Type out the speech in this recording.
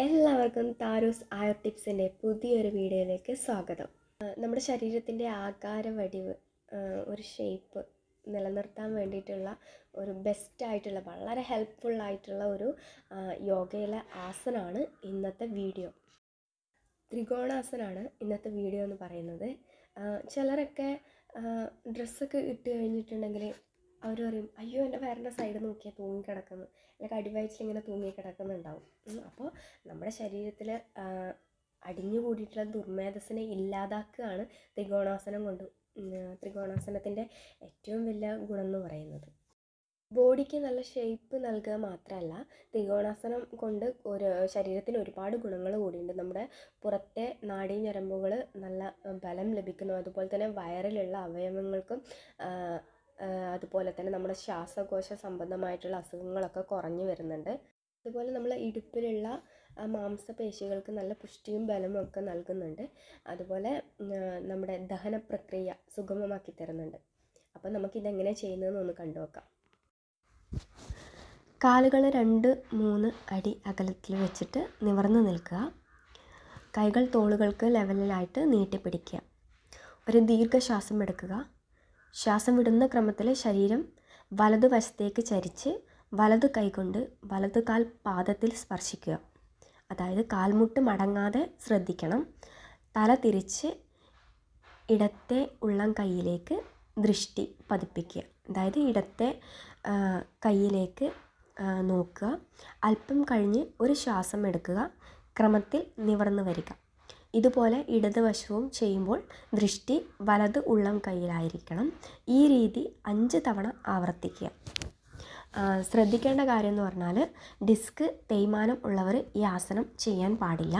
എല്ലാവർക്കും താരൂസ് ആയുർ ടിപ്സിൻ്റെ പുതിയൊരു വീഡിയോയിലേക്ക് സ്വാഗതം. നമ്മുടെ ശരീരത്തിൻ്റെ ആകാരവടിവ്, ഒരു ഷേപ്പ് നിലനിർത്താൻ വേണ്ടിയിട്ടുള്ള ഒരു ബെസ്റ്റായിട്ടുള്ള വളരെ ഹെൽപ്ഫുള്ളായിട്ടുള്ള ഒരു യോഗയിലെ ആസനമാണ് ഇന്നത്തെ വീഡിയോ. ത്രികോണാസനമാണ് ഇന്നത്തെ വീഡിയോ എന്ന് പറയുന്നത്. ചിലരൊക്കെ ഡ്രസ്സൊക്കെ ഇട്ട് കഴിഞ്ഞിട്ടുണ്ടെങ്കിൽ അവർ പറയും, അയ്യോ എൻ്റെ വയറിൻ്റെ സൈഡ് നോക്കിയാൽ തൂങ്ങിക്കിടക്കുന്നു, അല്ലെങ്കിൽ അടിവയറ്റിലിങ്ങനെ തൂങ്ങി കിടക്കുന്നുണ്ടാവും. അപ്പോൾ നമ്മുടെ ശരീരത്തിൽ അടിഞ്ഞു കൂടിയിട്ടുള്ള ദുർമേധസ്സിനെ ഇല്ലാതാക്കുകയാണ് ത്രികോണാസനം കൊണ്ട്. ത്രികോണാസനത്തിൻ്റെ ഏറ്റവും വലിയ ഗുണം എന്ന് പറയുന്നത് ബോഡിക്ക് നല്ല ഷേപ്പ് നൽകുക മാത്രമല്ല, ത്രികോണാസനം കൊണ്ട് ഒരു ശരീരത്തിന് ഒരുപാട് ഗുണങ്ങൾ കൂടിയുണ്ട്. നമ്മുടെ പുറത്തെ നാഡീഞരമ്പുകൾ നല്ല ബലം ലഭിക്കുന്നു. അതുപോലെ തന്നെ വയറിലുള്ള അവയവങ്ങൾക്കും അതുപോലെ തന്നെ നമ്മുടെ ശ്വാസകോശ സംബന്ധമായിട്ടുള്ള അസുഖങ്ങളൊക്കെ കുറഞ്ഞു വരുന്നുണ്ട്. അതുപോലെ നമ്മൾ ഇടുപ്പിലുള്ള മാംസപേശികൾക്ക് നല്ല പുഷ്ടിയും ബലവും ഒക്കെ നൽകുന്നുണ്ട്. അതുപോലെ നമ്മുടെ ദഹന പ്രക്രിയ സുഗമമാക്കി തരുന്നുണ്ട്. അപ്പോൾ നമുക്കിതെങ്ങനെ ചെയ്യുന്നതെന്ന് ഒന്ന് കണ്ടു നോക്കാം. കാലുകൾ 2-3 അടി അകലത്തിൽ വെച്ചിട്ട് നിവർന്ന് നിൽക്കുക. കൈകൾ തോളുകൾക്ക് ലെവലിലായിട്ട് നീട്ടിപ്പിടിക്കുക. ഒരു ദീർഘശ്വാസം എടുക്കുക. ശ്വാസം വിടുന്ന ക്രമത്തിൽ ശരീരം വലതുവശത്തേക്ക് ചരിച്ച് വലതു കൈകൊണ്ട് വലതു കാൽ പാദത്തിൽ സ്പർശിക്കുക. അതായത് കാൽമുട്ട് മടങ്ങാതെ ശ്രദ്ധിക്കണം. തല തിരിച്ച് ഇടത്തെ ഉള്ളം കൈയിലേക്ക് ദൃഷ്ടി പതിപ്പിക്കുക. അതായത് ഇടത്തെ കൈയിലേക്ക് നോക്കുക. അല്പം കഴിഞ്ഞ് ഒരു ശ്വാസം എടുക്കുക. ക്രമത്തിൽ നിവർന്ന് വരിക. ഇതുപോലെ ഇടതുവശവും ചെയ്യുമ്പോൾ ദൃഷ്ടി വലത് ഉള്ളം കൈയിലായിരിക്കണം. ഈ രീതി 5 തവണ ആവർത്തിക്കുക. ശ്രദ്ധിക്കേണ്ട കാര്യം എന്ന് പറഞ്ഞാൽ, ഡിസ്ക് തേയ്മാനം ഉള്ളവർ ഈ ആസനം ചെയ്യാൻ പാടില്ല.